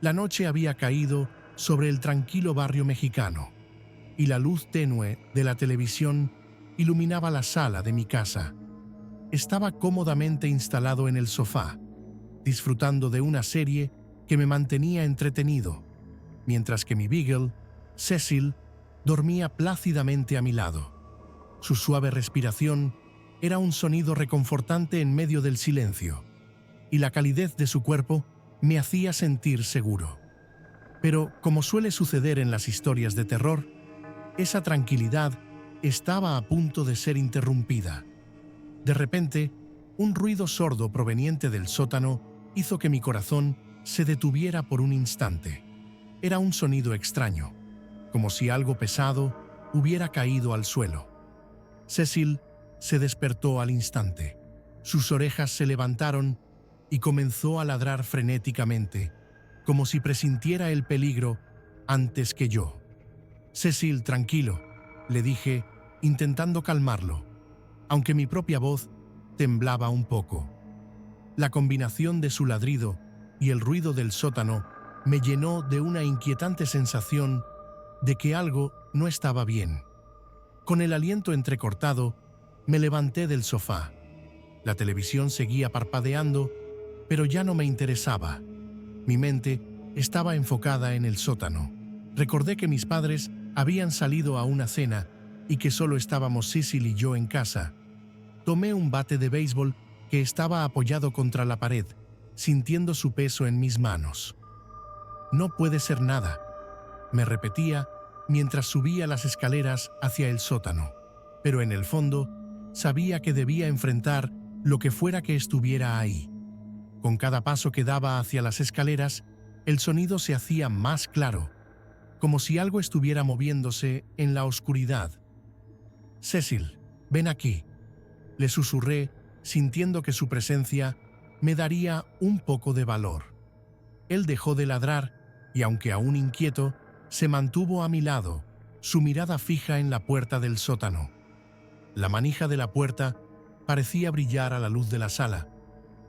La noche había caído sobre el tranquilo barrio mexicano, y la luz tenue de la televisión iluminaba la sala de mi casa. Estaba cómodamente instalado en el sofá, disfrutando de una serie que me mantenía entretenido, mientras que mi beagle, Cecil, dormía plácidamente a mi lado. Su suave respiración era un sonido reconfortante en medio del silencio, y la calidez de su cuerpo me hacía sentir seguro. Pero, como suele suceder en las historias de terror, esa tranquilidad estaba a punto de ser interrumpida. De repente, un ruido sordo proveniente del sótano hizo que mi corazón se detuviera por un instante. Era un sonido extraño, como si algo pesado hubiera caído al suelo. Cecil se despertó al instante. Sus orejas se levantaron y comenzó a ladrar frenéticamente, como si presintiera el peligro antes que yo. «Cecil, tranquilo», le dije, intentando calmarlo, aunque mi propia voz temblaba un poco. La combinación de su ladrido y el ruido del sótano me llenó de una inquietante sensación de que algo no estaba bien. Con el aliento entrecortado, me levanté del sofá. La televisión seguía parpadeando, pero ya no me interesaba. Mi mente estaba enfocada en el sótano. Recordé que mis padres habían salido a una cena y que solo estábamos Cecil y yo en casa. Tomé un bate de béisbol que estaba apoyado contra la pared, sintiendo su peso en mis manos. «No puede ser nada», me repetía mientras subía las escaleras hacia el sótano. Pero en el fondo, sabía que debía enfrentar lo que fuera que estuviera ahí. Con cada paso que daba hacia las escaleras, el sonido se hacía más claro, como si algo estuviera moviéndose en la oscuridad. «Cecil, ven aquí», le susurré, sintiendo que su presencia me daría un poco de valor. Él dejó de ladrar y, aunque aún inquieto, se mantuvo a mi lado, su mirada fija en la puerta del sótano. La manija de la puerta parecía brillar a la luz de la sala,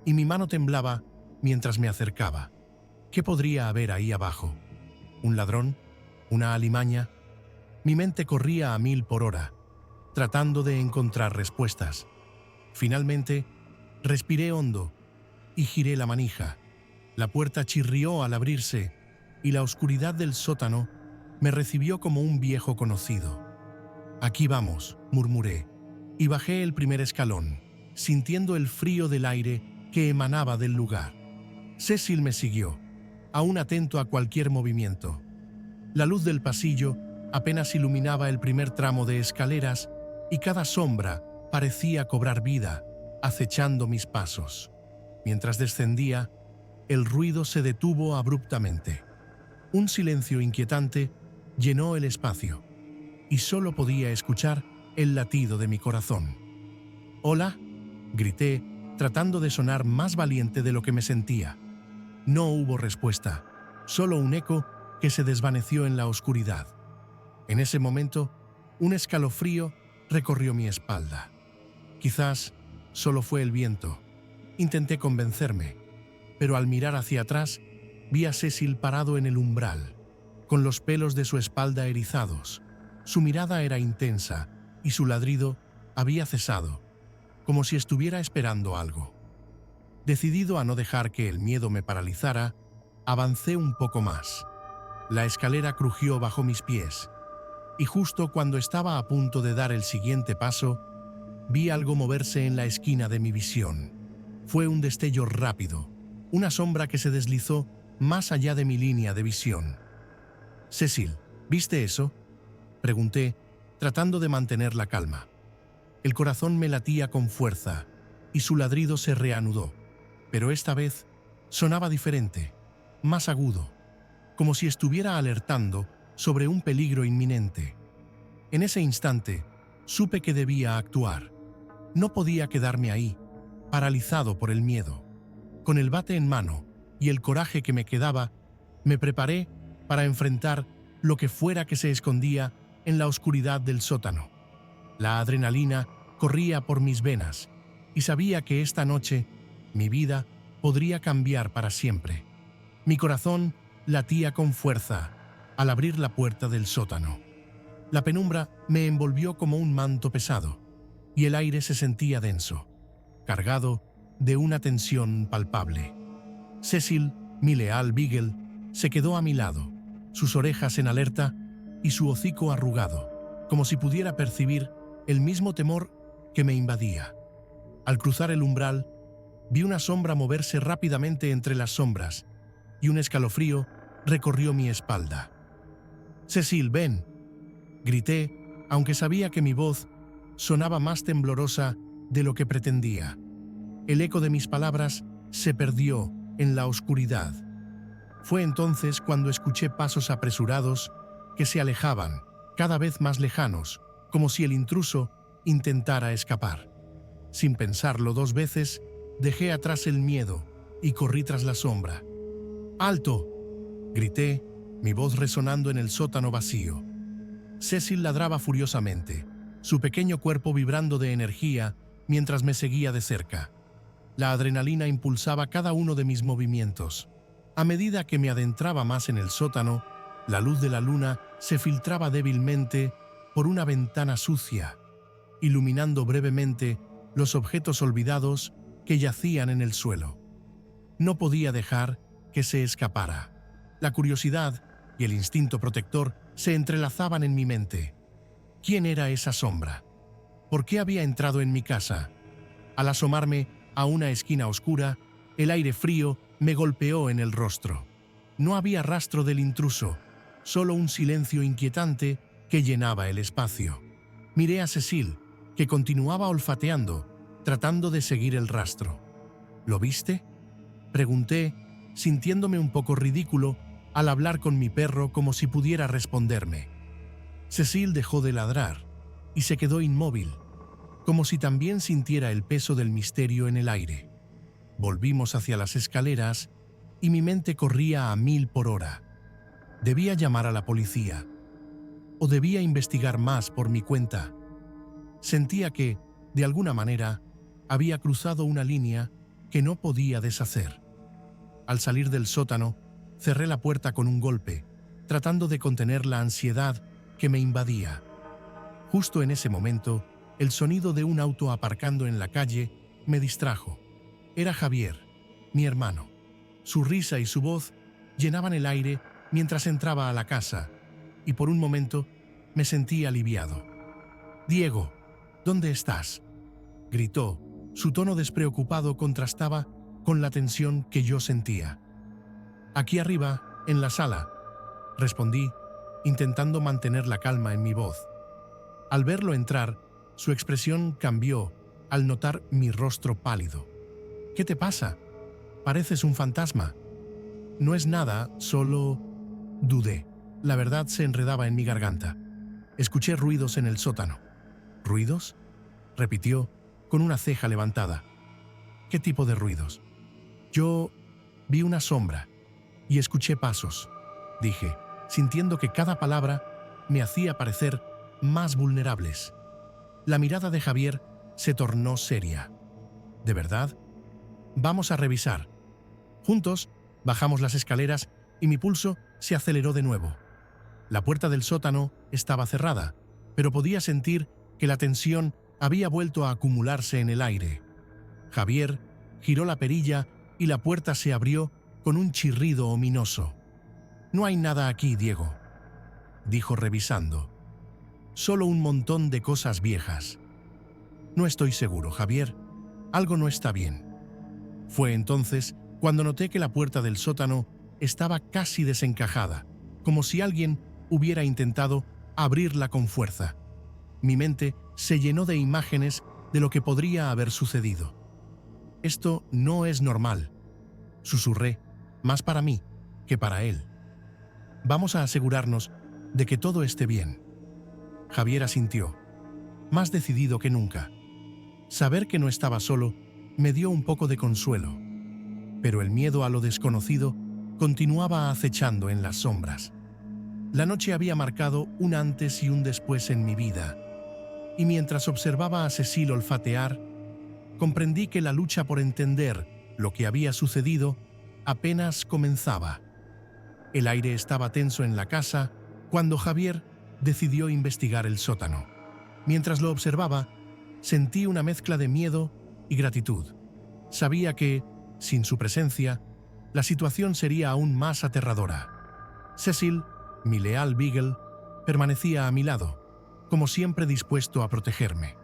y mi mano temblaba mientras me acercaba. ¿Qué podría haber ahí abajo? ¿Un ladrón? ¿Una alimaña? Mi mente corría a 1000 por hora, tratando de encontrar respuestas. Finalmente, respiré hondo y giré la manija. La puerta chirrió al abrirse y la oscuridad del sótano me recibió como un viejo conocido. «Aquí vamos», murmuré, y bajé el primer escalón, sintiendo el frío del aire que emanaba del lugar. Cecil me siguió, aún atento a cualquier movimiento. La luz del pasillo apenas iluminaba el primer tramo de escaleras y cada sombra parecía cobrar vida, acechando mis pasos. Mientras descendía, el ruido se detuvo abruptamente. Un silencio inquietante llenó el espacio, y solo podía escuchar el latido de mi corazón. «¿Hola?», grité, tratando de sonar más valiente de lo que me sentía. No hubo respuesta, solo un eco que se desvaneció en la oscuridad. En ese momento, un escalofrío recorrió mi espalda. Quizás solo fue el viento. Intenté convencerme, pero al mirar hacia atrás, vi a Cecil parado en el umbral, con los pelos de su espalda erizados. Su mirada era intensa y su ladrido había cesado, como si estuviera esperando algo. Decidido a no dejar que el miedo me paralizara, avancé un poco más. La escalera crujió bajo mis pies, y justo cuando estaba a punto de dar el siguiente paso, vi algo moverse en la esquina de mi visión. Fue un destello rápido, una sombra que se deslizó más allá de mi línea de visión. «Cecil, ¿viste eso?», pregunté, tratando de mantener la calma. El corazón me latía con fuerza y su ladrido se reanudó, pero esta vez sonaba diferente, más agudo, como si estuviera alertando sobre un peligro inminente. En ese instante, supe que debía actuar. No podía quedarme ahí, paralizado por el miedo. Con el bate en mano y el coraje que me quedaba, me preparé para enfrentar lo que fuera que se escondía en la oscuridad del sótano. La adrenalina corría por mis venas y sabía que esta noche mi vida podría cambiar para siempre. Mi corazón latía con fuerza al abrir la puerta del sótano. La penumbra me envolvió como un manto pesado, y el aire se sentía denso, cargado de una tensión palpable. Cecil, mi leal Beagle, se quedó a mi lado, sus orejas en alerta y su hocico arrugado, como si pudiera percibir el mismo temor que me invadía. Al cruzar el umbral, vi una sombra moverse rápidamente entre las sombras, y un escalofrío recorrió mi espalda. «Cecil, ven», grité, aunque sabía que mi voz sonaba más temblorosa de lo que pretendía. El eco de mis palabras se perdió en la oscuridad. Fue entonces cuando escuché pasos apresurados que se alejaban, cada vez más lejanos, como si el intruso intentara escapar. Sin pensarlo 2 veces, dejé atrás el miedo y corrí tras la sombra. «¡Alto!», grité, mi voz resonando en el sótano vacío. Cecil ladraba furiosamente, su pequeño cuerpo vibrando de energía mientras me seguía de cerca. La adrenalina impulsaba cada uno de mis movimientos. A medida que me adentraba más en el sótano, la luz de la luna se filtraba débilmente por una ventana sucia, iluminando brevemente los objetos olvidados que yacían en el suelo. No podía dejar que se escapara. La curiosidad y el instinto protector se entrelazaban en mi mente. ¿Quién era esa sombra? ¿Por qué había entrado en mi casa? Al asomarme a una esquina oscura, el aire frío me golpeó en el rostro. No había rastro del intruso, solo un silencio inquietante que llenaba el espacio. Miré a Cecil, que continuaba olfateando, tratando de seguir el rastro. «¿Lo viste?», pregunté, sintiéndome un poco ridículo al hablar con mi perro como si pudiera responderme. Cecil dejó de ladrar y se quedó inmóvil, como si también sintiera el peso del misterio en el aire. Volvimos hacia las escaleras y mi mente corría a 1000 por hora. Debía llamar a la policía, o debía investigar más por mi cuenta. Sentía que, de alguna manera, había cruzado una línea que no podía deshacer. Al salir del sótano, cerré la puerta con un golpe, tratando de contener la ansiedad que me invadía. Justo en ese momento, el sonido de un auto aparcando en la calle me distrajo. Era Javier, mi hermano. Su risa y su voz llenaban el aire mientras entraba a la casa, y por un momento me sentí aliviado. «Diego, ¿dónde estás?», gritó. Su tono despreocupado contrastaba con la tensión que yo sentía. «Aquí arriba, en la sala», respondí, intentando mantener la calma en mi voz. Al verlo entrar, su expresión cambió al notar mi rostro pálido. «¿Qué te pasa? Pareces un fantasma». «No es nada, solo…», dudé. La verdad se enredaba en mi garganta. Escuché ruidos en el sótano. «¿Ruidos?», repitió, con una ceja levantada. «¿Qué tipo de ruidos?». «Yo vi una sombra y escuché pasos», dije, sintiendo que cada palabra me hacía parecer más vulnerables. La mirada de Javier se tornó seria. «¿De verdad? Vamos a revisar». Juntos bajamos las escaleras y mi pulso se aceleró de nuevo. La puerta del sótano estaba cerrada, pero podía sentir que la tensión había vuelto a acumularse en el aire. Javier giró la perilla y la puerta se abrió con un chirrido ominoso. «No hay nada aquí, Diego», dijo revisando. «Solo un montón de cosas viejas». «No estoy seguro, Javier. Algo no está bien». Fue entonces cuando noté que la puerta del sótano estaba casi desencajada, como si alguien hubiera intentado abrirla con fuerza. Mi mente se llenó de imágenes de lo que podría haber sucedido. «Esto no es normal», susurré, más para mí que para él. «Vamos a asegurarnos de que todo esté bien». Javier asintió, más decidido que nunca. Saber que no estaba solo me dio un poco de consuelo, pero el miedo a lo desconocido continuaba acechando en las sombras. La noche había marcado un antes y un después en mi vida, y mientras observaba a Cecil olfatear, comprendí que la lucha por entender lo que había sucedido apenas comenzaba. El aire estaba tenso en la casa cuando Javier decidió investigar el sótano. Mientras lo observaba, sentí una mezcla de miedo y gratitud. Sabía que, sin su presencia, la situación sería aún más aterradora. Cecil, mi leal Beagle, permanecía a mi lado, como siempre dispuesto a protegerme.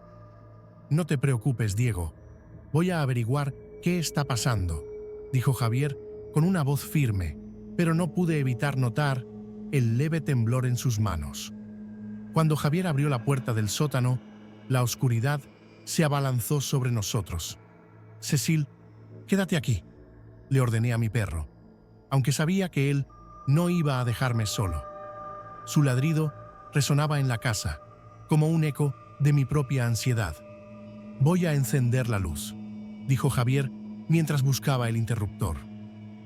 «No te preocupes, Diego. Voy a averiguar qué está pasando», dijo Javier con una voz firme, pero no pude evitar notar el leve temblor en sus manos. Cuando Javier abrió la puerta del sótano, la oscuridad se abalanzó sobre nosotros. «Cecil, quédate aquí», le ordené a mi perro, aunque sabía que él no iba a dejarme solo. Su ladrido resonaba en la casa, como un eco de mi propia ansiedad. «Voy a encender la luz», dijo Javier mientras buscaba el interruptor.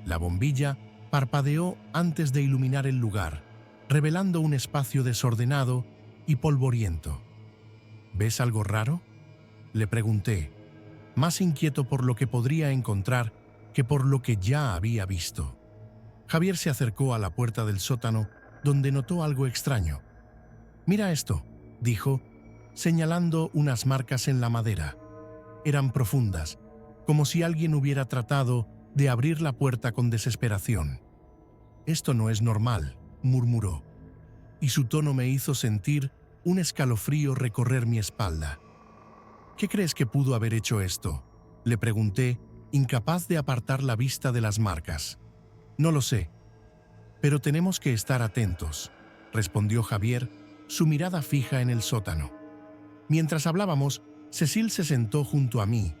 La bombilla parpadeó antes de iluminar el lugar, revelando un espacio desordenado y polvoriento. «¿Ves algo raro?», le pregunté, más inquieto por lo que podría encontrar que por lo que ya había visto. Javier se acercó a la puerta del sótano, donde notó algo extraño. «Mira esto», dijo, señalando unas marcas en la madera. Eran profundas, como si alguien hubiera tratado de abrir la puerta con desesperación. «Esto no es normal», murmuró, y su tono me hizo sentir un escalofrío recorrer mi espalda. «¿Qué crees que pudo haber hecho esto?», le pregunté, incapaz de apartar la vista de las marcas. «No lo sé, pero tenemos que estar atentos», respondió Javier, su mirada fija en el sótano. Mientras hablábamos, Cecil se sentó junto a mí,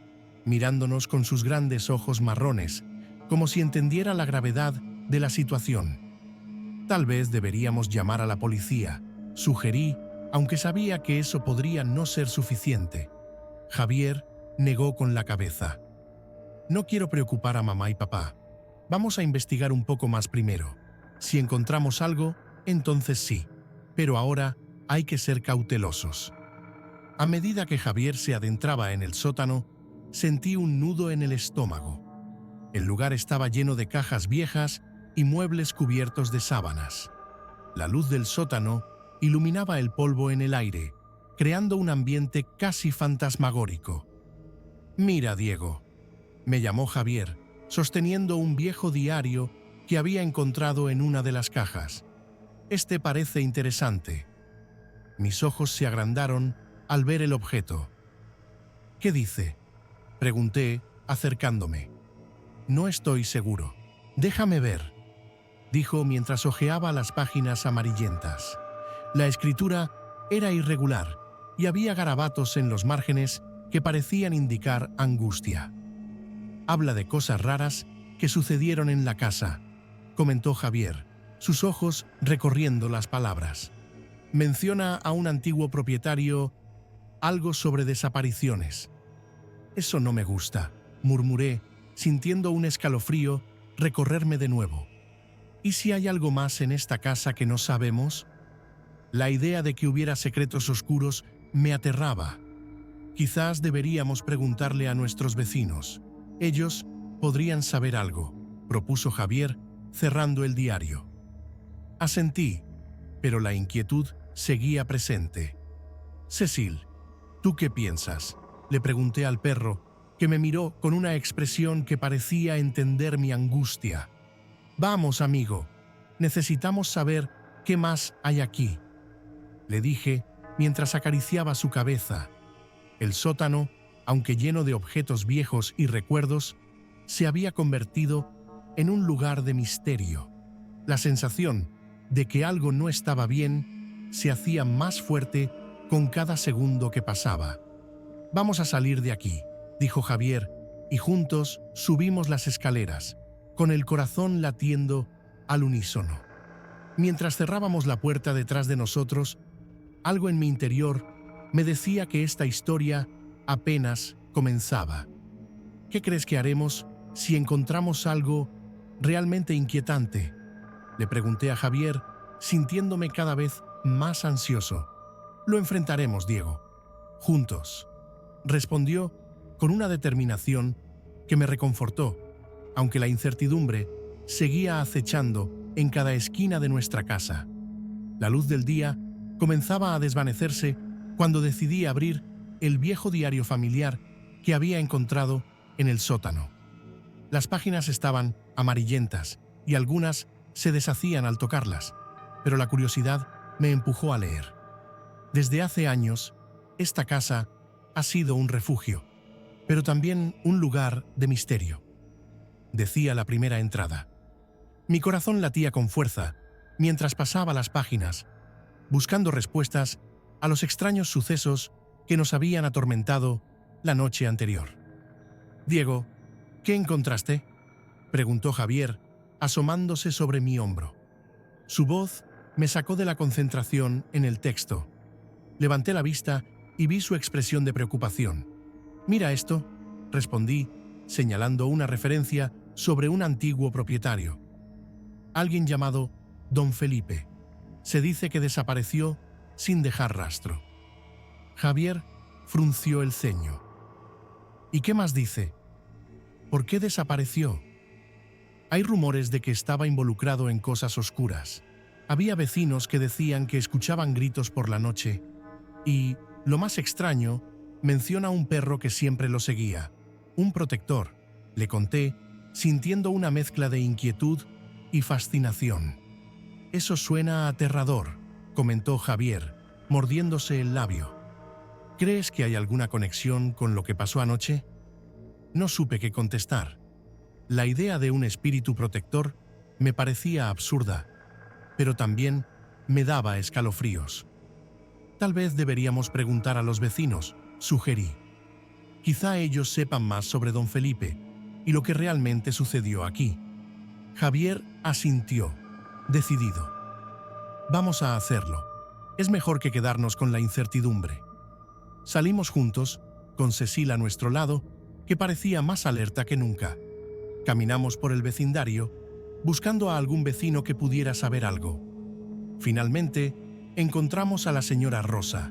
mirándonos con sus grandes ojos marrones, como si entendiera la gravedad de la situación. «Tal vez deberíamos llamar a la policía», sugerí, aunque sabía que eso podría no ser suficiente. Javier negó con la cabeza. «No quiero preocupar a mamá y papá. Vamos a investigar un poco más primero. Si encontramos algo, entonces sí. Pero ahora hay que ser cautelosos». A medida que Javier se adentraba en el sótano, sentí un nudo en el estómago. El lugar estaba lleno de cajas viejas y muebles cubiertos de sábanas. La luz del sótano iluminaba el polvo en el aire, creando un ambiente casi fantasmagórico. «Mira, Diego», me llamó Javier, sosteniendo un viejo diario que había encontrado en una de las cajas. «Este parece interesante». Mis ojos se agrandaron al ver el objeto. «¿Qué dice?», pregunté, acercándome. «No estoy seguro. Déjame ver», dijo mientras hojeaba las páginas amarillentas. La escritura era irregular y había garabatos en los márgenes que parecían indicar angustia. «Habla de cosas raras que sucedieron en la casa», comentó Javier, sus ojos recorriendo las palabras. «Menciona a un antiguo propietario, algo sobre desapariciones». «Eso no me gusta», murmuré, sintiendo un escalofrío recorrerme de nuevo. «¿Y si hay algo más en esta casa que no sabemos?». La idea de que hubiera secretos oscuros me aterraba. «Quizás deberíamos preguntarle a nuestros vecinos. Ellos podrían saber algo», propuso Javier, cerrando el diario. Asentí, pero la inquietud seguía presente. «Cecil, ¿tú qué piensas?», le pregunté al perro, que me miró con una expresión que parecía entender mi angustia. «Vamos, amigo, necesitamos saber qué más hay aquí», le dije mientras acariciaba su cabeza. El sótano, aunque lleno de objetos viejos y recuerdos, se había convertido en un lugar de misterio. La sensación de que algo no estaba bien se hacía más fuerte con cada segundo que pasaba. «Vamos a salir de aquí», dijo Javier, y juntos subimos las escaleras, con el corazón latiendo al unísono. Mientras cerrábamos la puerta detrás de nosotros, algo en mi interior me decía que esta historia apenas comenzaba. «¿Qué crees que haremos si encontramos algo realmente inquietante?», le pregunté a Javier, sintiéndome cada vez más ansioso. «Lo enfrentaremos, Diego. Juntos», respondió con una determinación que me reconfortó, aunque la incertidumbre seguía acechando en cada esquina de nuestra casa. La luz del día comenzaba a desvanecerse cuando decidí abrir el viejo diario familiar que había encontrado en el sótano. Las páginas estaban amarillentas y algunas se deshacían al tocarlas, pero la curiosidad me empujó a leer. Desde hace años, esta casa ha sido un refugio, pero también un lugar de misterio, decía la primera entrada. Mi corazón latía con fuerza mientras pasaba las páginas, buscando respuestas a los extraños sucesos que nos habían atormentado la noche anterior. «Diego, ¿qué encontraste?», preguntó Javier, asomándose sobre mi hombro. Su voz me sacó de la concentración en el texto. Levanté la vista y vi su expresión de preocupación. «Mira esto», respondí, señalando una referencia sobre un antiguo propietario. Alguien llamado Don Felipe. Se dice que desapareció sin dejar rastro. Javier frunció el ceño. «¿Y qué más dice? ¿Por qué desapareció?». Hay rumores de que estaba involucrado en cosas oscuras. Había vecinos que decían que escuchaban gritos por la noche y, lo más extraño, menciona un perro que siempre lo seguía. Un protector, le conté, sintiendo una mezcla de inquietud y fascinación. «Eso suena aterrador», comentó Javier, mordiéndose el labio. «¿Crees que hay alguna conexión con lo que pasó anoche?». No supe qué contestar. La idea de un espíritu protector me parecía absurda, pero también me daba escalofríos. «Tal vez deberíamos preguntar a los vecinos», sugerí. «Quizá ellos sepan más sobre don Felipe y lo que realmente sucedió aquí». Javier asintió, decidido. «Vamos a hacerlo. Es mejor que quedarnos con la incertidumbre». Salimos juntos, con Cecil a nuestro lado, que parecía más alerta que nunca. Caminamos por el vecindario, buscando a algún vecino que pudiera saber algo. Finalmente, encontramos a la señora Rosa,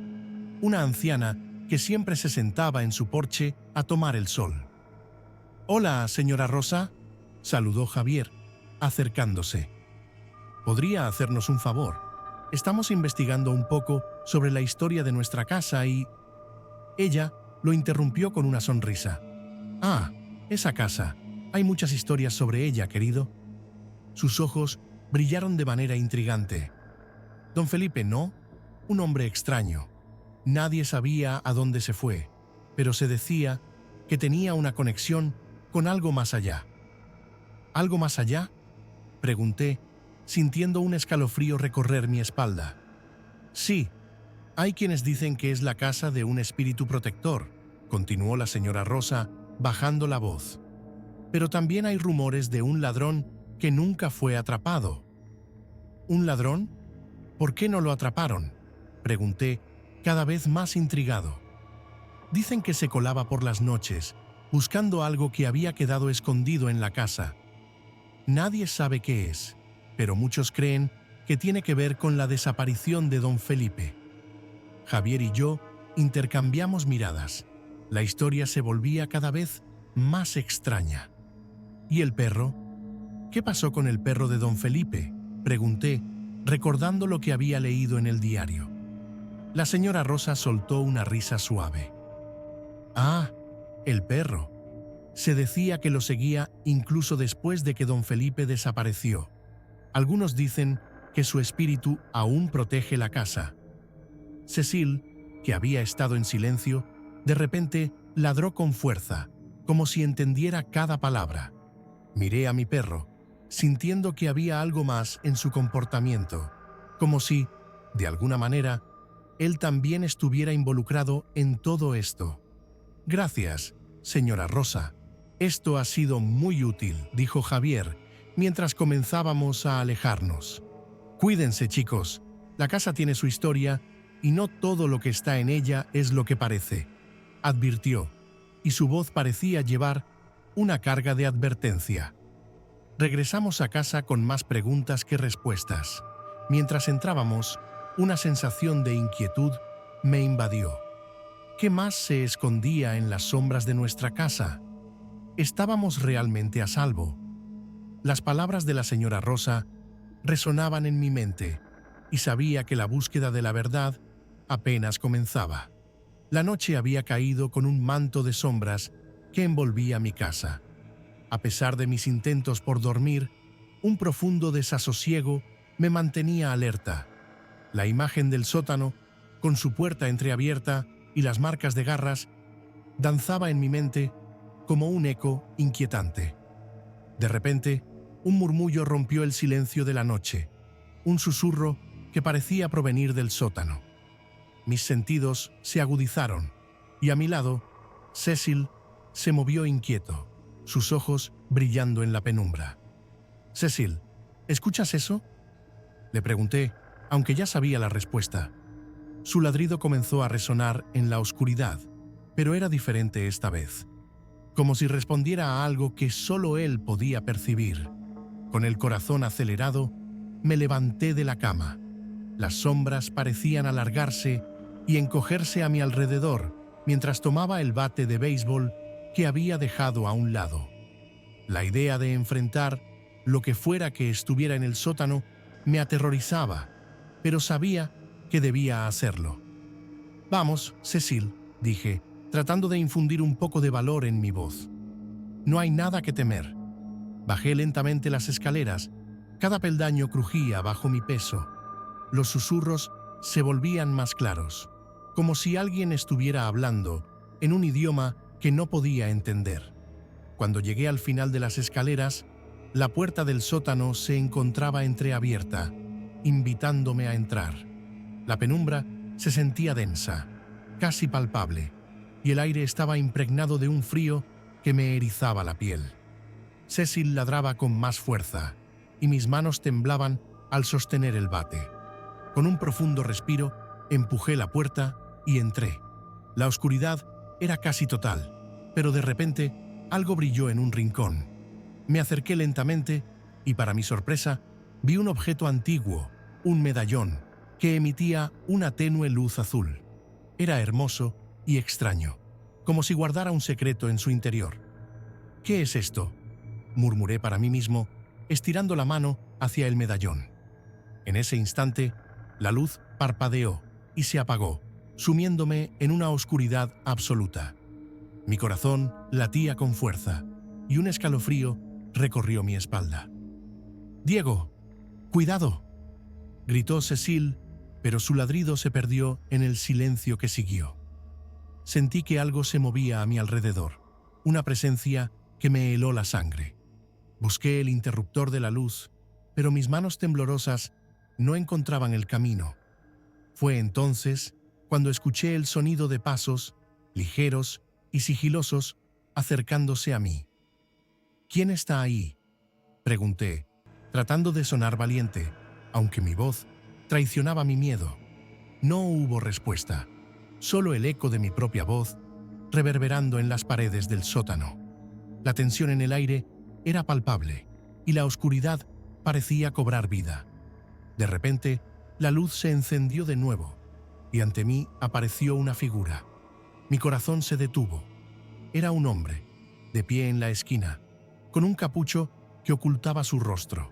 una anciana que siempre se sentaba en su porche a tomar el sol. «Hola, señora Rosa», saludó Javier, acercándose. «¿Podría hacernos un favor? Estamos investigando un poco sobre la historia de nuestra casa y...». Ella lo interrumpió con una sonrisa. «Ah, esa casa. Hay muchas historias sobre ella, querido». Sus ojos brillaron de manera intrigante. «Don Felipe, ¿no? Un hombre extraño. Nadie sabía a dónde se fue, pero se decía que tenía una conexión con algo más allá». «¿Algo más allá?», pregunté, sintiendo un escalofrío recorrer mi espalda. «Sí, hay quienes dicen que es la casa de un espíritu protector», continuó la señora Rosa, bajando la voz. «Pero también hay rumores de un ladrón que nunca fue atrapado». «¿Un ladrón? ¿Por qué no lo atraparon?», pregunté, cada vez más intrigado. «Dicen que se colaba por las noches, buscando algo que había quedado escondido en la casa. Nadie sabe qué es, pero muchos creen que tiene que ver con la desaparición de don Felipe». Javier y yo intercambiamos miradas. La historia se volvía cada vez más extraña. «¿Y el perro? ¿Qué pasó con el perro de don Felipe?», pregunté, recordando lo que había leído en el diario. La señora Rosa soltó una risa suave. «Ah, el perro. Se decía que lo seguía incluso después de que don Felipe desapareció. Algunos dicen que su espíritu aún protege la casa». Cecil, que había estado en silencio, de repente ladró con fuerza, como si entendiera cada palabra. Miré a mi perro, sintiendo que había algo más en su comportamiento, como si, de alguna manera, él también estuviera involucrado en todo esto. «Gracias, señora Rosa. Esto ha sido muy útil», dijo Javier, mientras comenzábamos a alejarnos. «Cuídense, chicos. La casa tiene su historia y no todo lo que está en ella es lo que parece», advirtió, y su voz parecía llevar una carga de advertencia. Regresamos a casa con más preguntas que respuestas. Mientras entrábamos, una sensación de inquietud me invadió. ¿Qué más se escondía en las sombras de nuestra casa? ¿Estábamos realmente a salvo? Las palabras de la señora Rosa resonaban en mi mente y sabía que la búsqueda de la verdad apenas comenzaba. La noche había caído con un manto de sombras que envolvía mi casa. A pesar de mis intentos por dormir, un profundo desasosiego me mantenía alerta. La imagen del sótano, con su puerta entreabierta y las marcas de garras, danzaba en mi mente como un eco inquietante. De repente, un murmullo rompió el silencio de la noche, un susurro que parecía provenir del sótano. Mis sentidos se agudizaron y a mi lado, Cecil se movió inquieto, sus ojos brillando en la penumbra. «Cecil, ¿escuchas eso?», le pregunté, aunque ya sabía la respuesta. Su ladrido comenzó a resonar en la oscuridad, pero era diferente esta vez, como si respondiera a algo que solo él podía percibir. Con el corazón acelerado, me levanté de la cama. Las sombras parecían alargarse y encogerse a mi alrededor mientras tomaba el bate de béisbol que había dejado a un lado. La idea de enfrentar lo que fuera que estuviera en el sótano me aterrorizaba, pero sabía que debía hacerlo. «Vamos, Cecil», dije, tratando de infundir un poco de valor en mi voz. «No hay nada que temer». Bajé lentamente las escaleras. Cada peldaño crujía bajo mi peso. Los susurros se volvían más claros, como si alguien estuviera hablando en un idioma que no podía entender. Cuando llegué al final de las escaleras, la puerta del sótano se encontraba entreabierta, invitándome a entrar. La penumbra se sentía densa, casi palpable, y el aire estaba impregnado de un frío que me erizaba la piel. Cecil ladraba con más fuerza, y mis manos temblaban al sostener el bate. Con un profundo respiro, empujé la puerta y entré. La oscuridad era casi total, pero de repente algo brilló en un rincón. Me acerqué lentamente y, para mi sorpresa, vi un objeto antiguo, un medallón, que emitía una tenue luz azul. Era hermoso y extraño, como si guardara un secreto en su interior. «¿Qué es esto?», murmuré para mí mismo, estirando la mano hacia el medallón. En ese instante, la luz parpadeó y se apagó, sumiéndome en una oscuridad absoluta. Mi corazón latía con fuerza y un escalofrío recorrió mi espalda. «Diego, cuidado», gritó Cecil, pero su ladrido se perdió en el silencio que siguió. Sentí que algo se movía a mi alrededor, una presencia que me heló la sangre. Busqué el interruptor de la luz, pero mis manos temblorosas no encontraban el camino. Fue entonces cuando escuché el sonido de pasos, ligeros y sigilosos, acercándose a mí. «¿Quién está ahí?», pregunté, tratando de sonar valiente, aunque mi voz traicionaba mi miedo. No hubo respuesta, solo el eco de mi propia voz reverberando en las paredes del sótano. La tensión en el aire era palpable y la oscuridad parecía cobrar vida. De repente, la luz se encendió de nuevo y ante mí apareció una figura. Mi corazón se detuvo. Era un hombre, de pie en la esquina, con un capucho que ocultaba su rostro.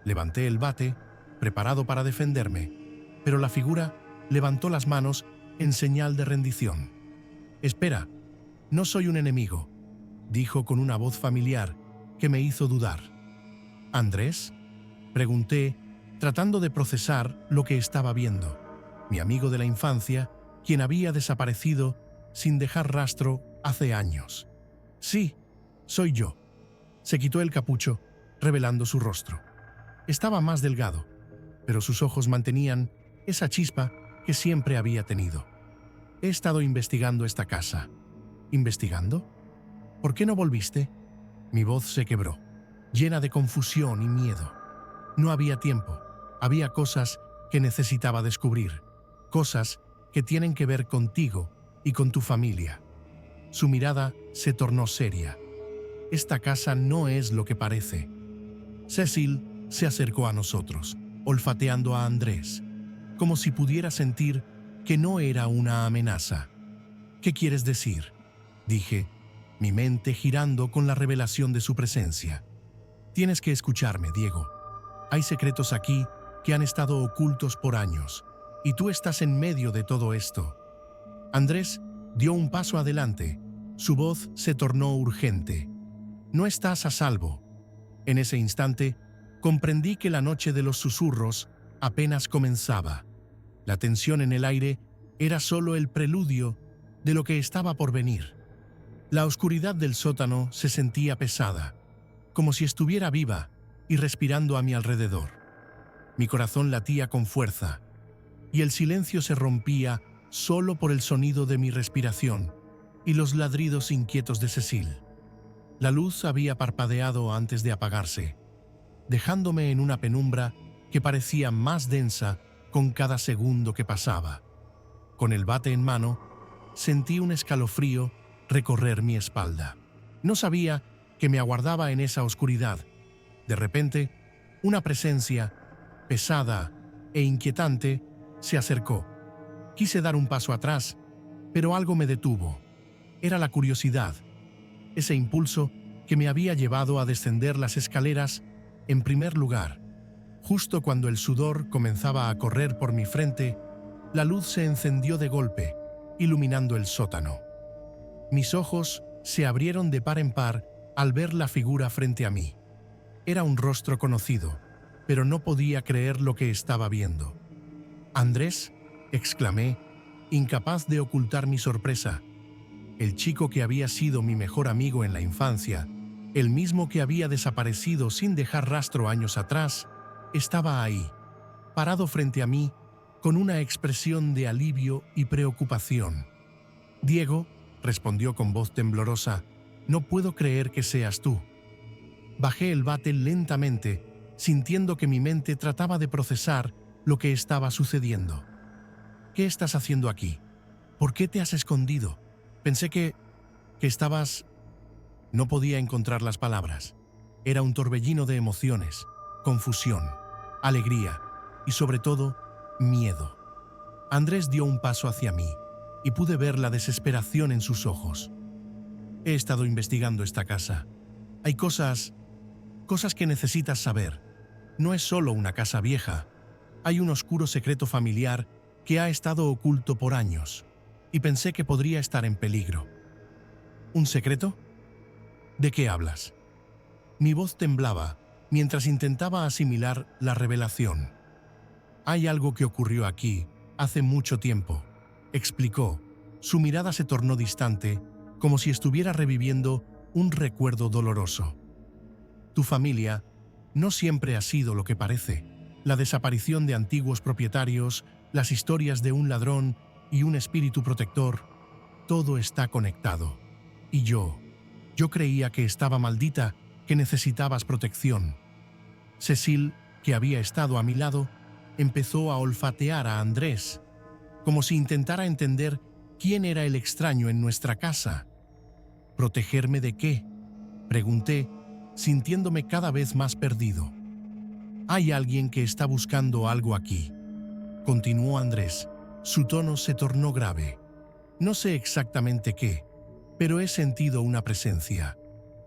Levanté el bate, preparado para defenderme, pero la figura levantó las manos en señal de rendición. «Espera, no soy un enemigo», dijo con una voz familiar que me hizo dudar. «¿Andrés?», pregunté, tratando de procesar lo que estaba viendo. Mi amigo de la infancia, quien había desaparecido sin dejar rastro hace años. «Sí, soy yo». Se quitó el capucho, revelando su rostro. Estaba más delgado, pero sus ojos mantenían esa chispa que siempre había tenido. «He estado investigando esta casa». «¿Investigando? ¿Por qué no volviste?». Mi voz se quebró, llena de confusión y miedo. No había tiempo. Había cosas que necesitaba descubrir, cosas que tienen que ver contigo y con tu familia. Su mirada se tornó seria. «Esta casa no es lo que parece». Cecil se acercó a nosotros, olfateando a Andrés, como si pudiera sentir que no era una amenaza. «¿Qué quieres decir?», dije, mi mente girando con la revelación de su presencia. «Tienes que escucharme, Diego. Hay secretos aquí que han estado ocultos por años, y tú estás en medio de todo esto. Andrés dio un paso adelante. Su voz se tornó urgente. No estás a salvo. En ese instante, comprendí que la noche de los susurros apenas comenzaba. La tensión en el aire era solo el preludio de lo que estaba por venir. La oscuridad del sótano se sentía pesada, como si estuviera viva y respirando a mi alrededor. Mi corazón latía con fuerza, y el silencio se rompía solo por el sonido de mi respiración y los ladridos inquietos de Cecil. La luz había parpadeado antes de apagarse, dejándome en una penumbra que parecía más densa con cada segundo que pasaba. Con el bate en mano, sentí un escalofrío recorrer mi espalda. No sabía que me aguardaba en esa oscuridad. De repente, una presencia, pesada e inquietante, se acercó. Quise dar un paso atrás, pero algo me detuvo. Era la curiosidad, ese impulso que me había llevado a descender las escaleras en primer lugar. Justo cuando el sudor comenzaba a correr por mi frente, la luz se encendió de golpe, iluminando el sótano. Mis ojos se abrieron de par en par al ver la figura frente a mí. Era un rostro conocido, pero no podía creer lo que estaba viendo. «¿Andrés?», exclamé, incapaz de ocultar mi sorpresa. El chico que había sido mi mejor amigo en la infancia, el mismo que había desaparecido sin dejar rastro años atrás, estaba ahí, parado frente a mí, con una expresión de alivio y preocupación. «Diego», respondió con voz temblorosa, «no puedo creer que seas tú». Bajé el bate lentamente, sintiendo que mi mente trataba de procesar lo que estaba sucediendo. «¿Qué estás haciendo aquí? ¿Por qué te has escondido? Pensé que estabas...». No podía encontrar las palabras. Era un torbellino de emociones, confusión, alegría y, sobre todo, miedo. Andrés dio un paso hacia mí y pude ver la desesperación en sus ojos. «He estado investigando esta casa. Hay cosas que necesitas saber. No es solo una casa vieja. Hay un oscuro secreto familiar que ha estado oculto por años, y pensé que podría estar en peligro». «¿Un secreto? ¿De qué hablas?». Mi voz temblaba mientras intentaba asimilar la revelación. «Hay algo que ocurrió aquí hace mucho tiempo», explicó. Su mirada se tornó distante, como si estuviera reviviendo un recuerdo doloroso. «Tu familia no siempre ha sido lo que parece. La desaparición de antiguos propietarios, las historias de un ladrón y un espíritu protector, todo está conectado. Y yo creía que estaba maldita, que necesitabas protección». Cecil, que había estado a mi lado, empezó a olfatear a Andrés, como si intentara entender quién era el extraño en nuestra casa. «¿Protegerme de qué?», pregunté, sintiéndome cada vez más perdido. «Hay alguien que está buscando algo aquí», continuó Andrés. Su tono se tornó grave. «No sé exactamente qué, pero he sentido una presencia.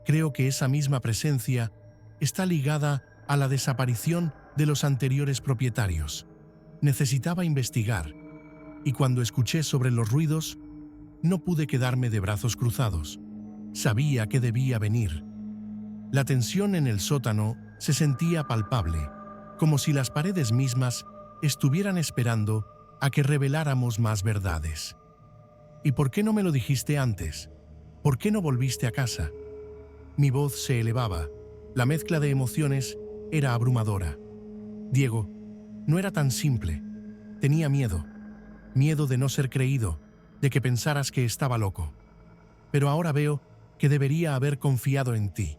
Creo que esa misma presencia está ligada a la desaparición de los anteriores propietarios. Necesitaba investigar, y cuando escuché sobre los ruidos, no pude quedarme de brazos cruzados. Sabía que debía venir». La tensión en el sótano se sentía palpable, como si las paredes mismas estuvieran esperando a que reveláramos más verdades. «¿Y por qué no me lo dijiste antes? ¿Por qué no volviste a casa?». Mi voz se elevaba. La mezcla de emociones era abrumadora. «Diego, no era tan simple. Tenía miedo. Miedo de no ser creído, de que pensaras que estaba loco. Pero ahora veo que debería haber confiado en ti.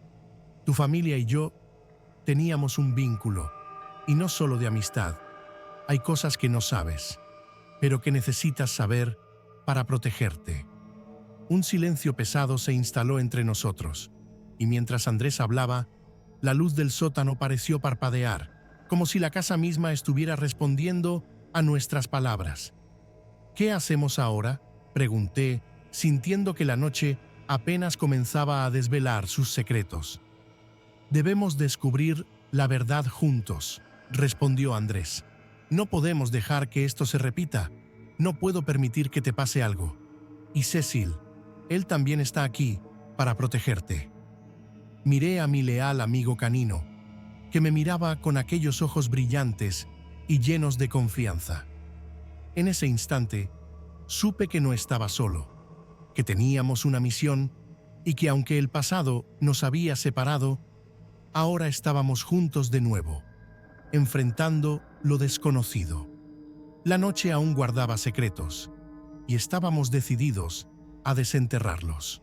Tu familia y yo teníamos un vínculo, y no solo de amistad. Hay cosas que no sabes, pero que necesitas saber para protegerte». Un silencio pesado se instaló entre nosotros, y mientras Andrés hablaba, la luz del sótano pareció parpadear, como si la casa misma estuviera respondiendo a nuestras palabras. «¿Qué hacemos ahora?», pregunté, sintiendo que la noche apenas comenzaba a desvelar sus secretos. «Debemos descubrir la verdad juntos, respondió Andrés. No podemos dejar que esto se repita. No puedo permitir que te pase algo. Y Cecil, él también está aquí para protegerte. Miré a mi leal amigo canino, que me miraba con aquellos ojos brillantes y llenos de confianza. En ese instante, supe que no estaba solo, que teníamos una misión y que aunque el pasado nos había separado, ahora estábamos juntos de nuevo, enfrentando lo desconocido. La noche aún guardaba secretos y estábamos decididos a desenterrarlos.